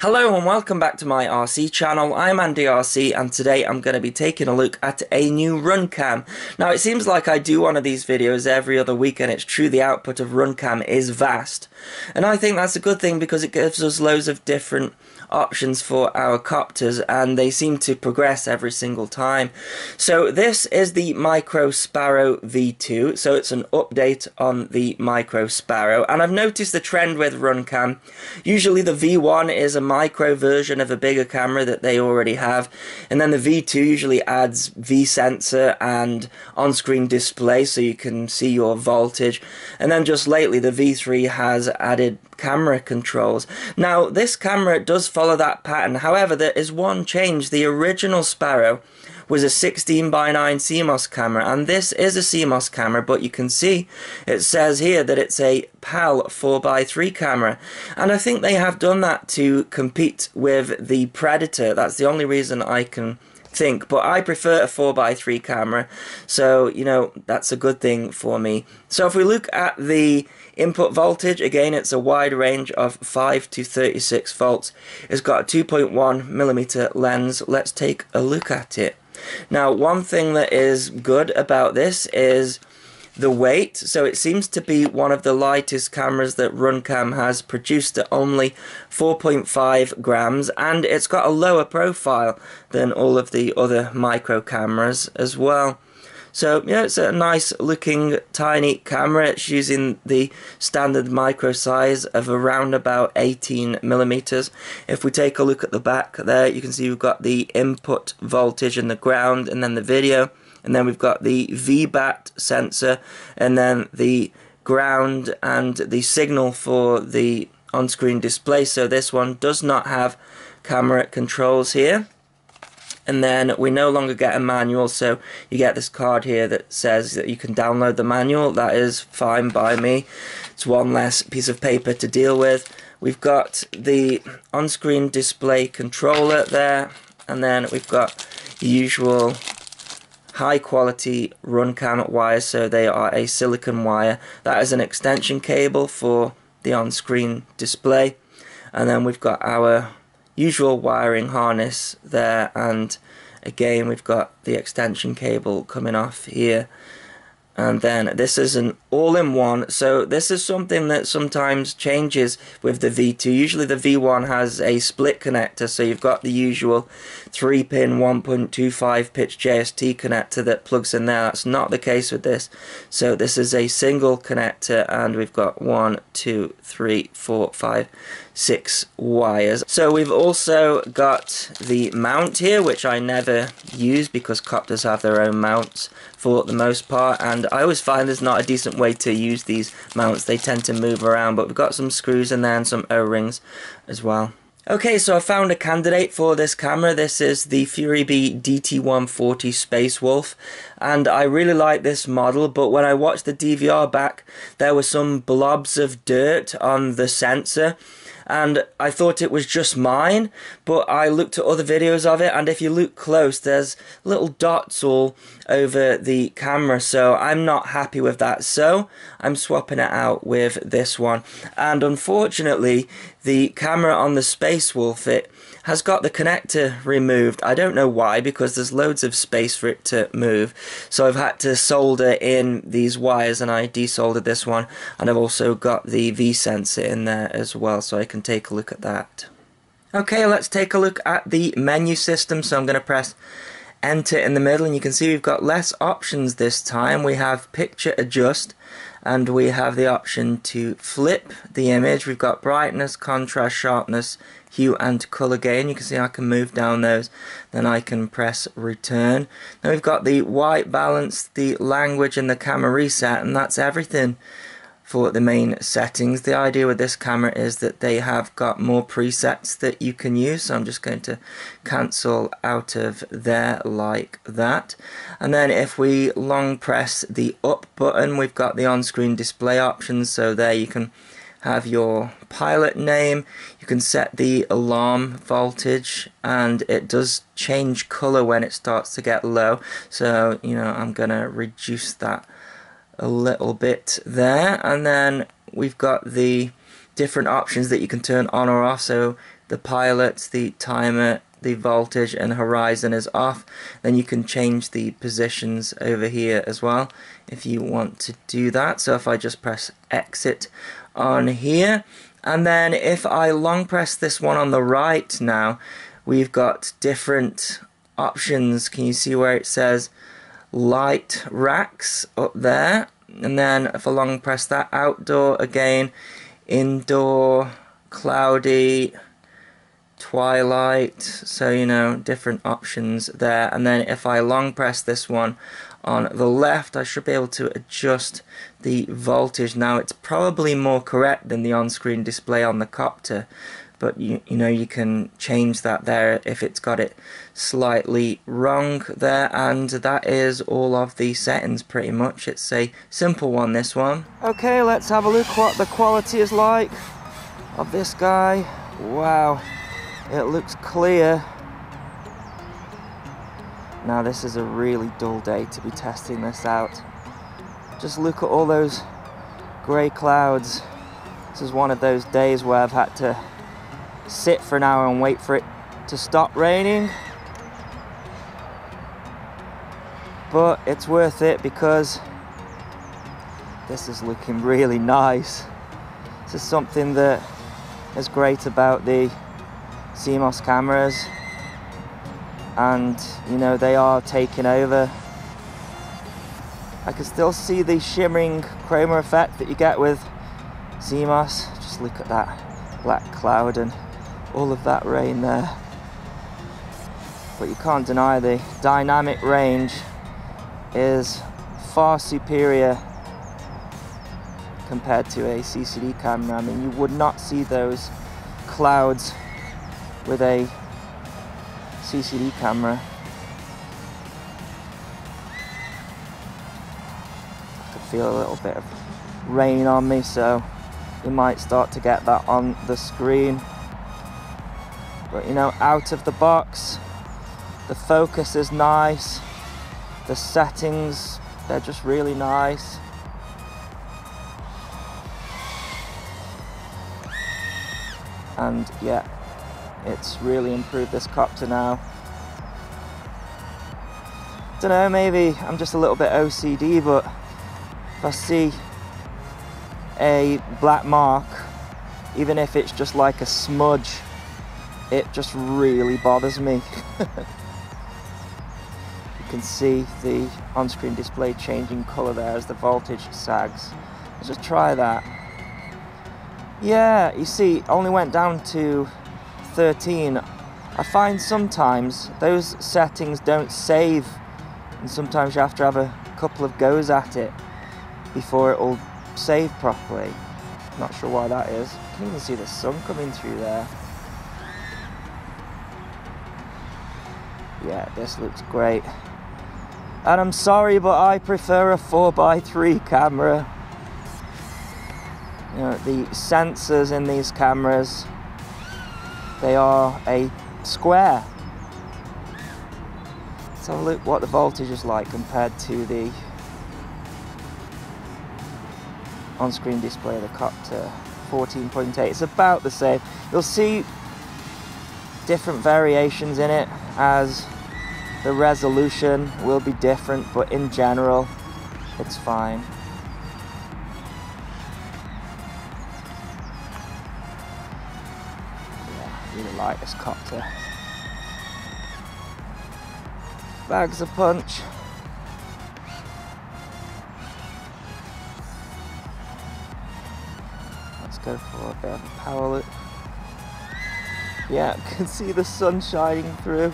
Hello and welcome back to my RC channel. I'm Andy RC and today I'm going to be taking a look at a new Runcam. Now it seems like I do one of these videos every other week, and it's true, the output of Runcam is vast. And I think that's a good thing because it gives us loads of different options for our copters, and they seem to progress every single time. So this is the Micro Sparrow V2, so it's an update on the Micro Sparrow, and I've noticed the trend with Runcam. Usually the V1 is a micro version of a bigger camera that they already have, and then the V2 usually adds V-sensor and on-screen display so you can see your voltage, and then just lately the V3 has added camera controls. Now this camera does follow that pattern, however there is one change. The original Sparrow was a 16:9 CMOS camera, and this is a CMOS camera, but you can see it says here that it's a PAL 4:3 camera, and I think they have done that to compete with the Predator. That's the only reason I can think, but I prefer a 4:3 camera, so you know that's a good thing for me. So if we look at the input voltage, again it's a wide range of 5 to 36 volts. It's got a 2.1mm lens. Let's take a look at it. Now one thing that is good about this is the weight. So it seems to be one of the lightest cameras that Runcam has produced at only 4.5 grams, and it's got a lower profile than all of the other micro cameras as well. So yeah, it's a nice looking tiny camera. It's using the standard micro size of around about 18mm. If we take a look at the back there, you can see we've got the input voltage and the ground, and then the video, and then we've got the VBAT sensor, and then the ground and the signal for the on-screen display. So this one does not have camera controls here. And then we no longer get a manual, so you get this card here that says that you can download the manual. That is fine by me. It's one less piece of paper to deal with. We've got the on-screen display controller there, and then we've got the usual high quality Runcam wires, so they are a silicon wire. That is an extension cable for the on-screen display, and then we've got our usual wiring harness there, and again we've got the extension cable coming off here, and then this is an all-in-one. So this is something that sometimes changes with the V2. Usually the V1 has a split connector, so you've got the usual 3-pin 1.25 pitch JST connector that plugs in there. That's not the case with this. So this is a single connector, and we've got 1, 2, 3, 4, 5, 6 wires. So we've also got the mount here, which I never use because copters have their own mounts for the most part, and I always find there's not a decent way to use these mounts. They tend to move around, but we've got some screws in there and some O-rings as well. Okay, so I found a candidate for this camera. This is the FuriBee DT140 Space Wolf, and I really like this model, but when I watched the DVR back, there were some blobs of dirt on the sensor, and I thought it was just mine, but I looked at other videos of it, and if you look close, there's little dots all over the camera, so I'm not happy with that, so I'm swapping it out with this one. And unfortunately, the camera on the Space Wolf, it has got the connector removed. I don't know why, because there's loads of space for it to move, so I've had to solder in these wires, and I desoldered this one, and I've also got the V-sensor in there as well, so I can take a look at that. Okay, let's take a look at the menu system. So I'm going to press enter in the middle, and you can see we've got less options this time. We have picture adjust, and we have the option to flip the image. We've got brightness, contrast, sharpness, hue and color gain. You can see I can move down those, then I can press return. Now we've got the white balance, the language, and the camera reset, and that's everything for the main settings. The idea with this camera is that they have got more presets that you can use, so I'm just going to cancel out of there like that. And then if we long press the up button, we've got the on-screen display options, so there you can have your pilot name, you can set the alarm voltage, and it does change color when it starts to get low, so you know I'm gonna reduce that a little bit there. And then we've got the different options that you can turn on or off, so the pilot, the timer, the voltage and horizon is off. Then you can change the positions over here as well if you want to do that. So if I just press exit on here, and then if I long press this one on the right now, we've got different options. Can you see where it says light racks up there? And then if I long press that, outdoor again, indoor, cloudy, twilight, so you know, different options there. And then if I long press this one on the left, I should be able to adjust the voltage. Now it's probably more correct than the on-screen display on the copter, but you know, you can change that there if it's got it slightly wrong there. And that is all of the settings pretty much. It's a simple one, this one. Okay, let's have a look what the quality is like of this guy. Wow, it looks clear. Now this is a really dull day to be testing this out. Just look at all those grey clouds. This is one of those days where I've had to sit for an hour and wait for it to stop raining. But it's worth it because this is looking really nice. This is something that is great about the CMOS cameras. And you know, they are taking over. I can still see the shimmering chroma effect that you get with CMOS. Just look at that black cloud and all of that rain there. But you can't deny the dynamic range is far superior compared to a CCD camera. I mean, you would not see those clouds with a CCD camera. I can feel a little bit of rain on me, so we might start to get that on the screen. But you know, out of the box, the focus is nice, the settings, they're just really nice. And yeah, it's really improved this copter now. Don't know, maybe I'm just a little bit OCD, but if I see a black mark, even if it's just like a smudge, it just really bothers me. You can see the on-screen display changing colour there as the voltage sags. Let's just try that. Yeah, you see, only went down to 13. I find sometimes those settings don't save, and sometimes you have to have a couple of goes at it before it will save properly. Not sure why that is. You can even see the sun coming through there. Yeah, this looks great. And I'm sorry, but I prefer a 4x3 camera. You know, the sensors in these cameras, they are a square. So look what the voltage is like compared to the on-screen display of the copter. 14.8. It's about the same. You'll see different variations in it as the resolution will be different, but in general it's fine. Yeah, really like this copter. Bags a punch. Let's go for a bit of a power loop. Yeah, you can see the sun shining through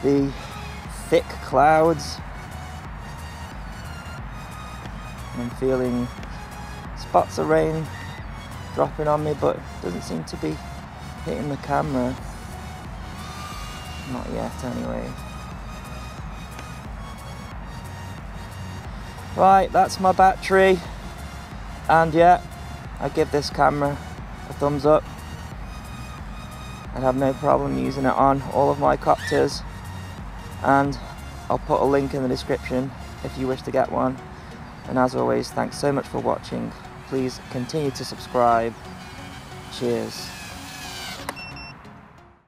the thick clouds. I'm feeling spots of rain dropping on me, but it doesn't seem to be hitting the camera. Not yet, anyway. Right, that's my battery. And yeah, I give this camera a thumbs up. I'd have no problem using it on all of my copters. And I'll put a link in the description if you wish to get one. And as always, thanks so much for watching. Please continue to subscribe. Cheers.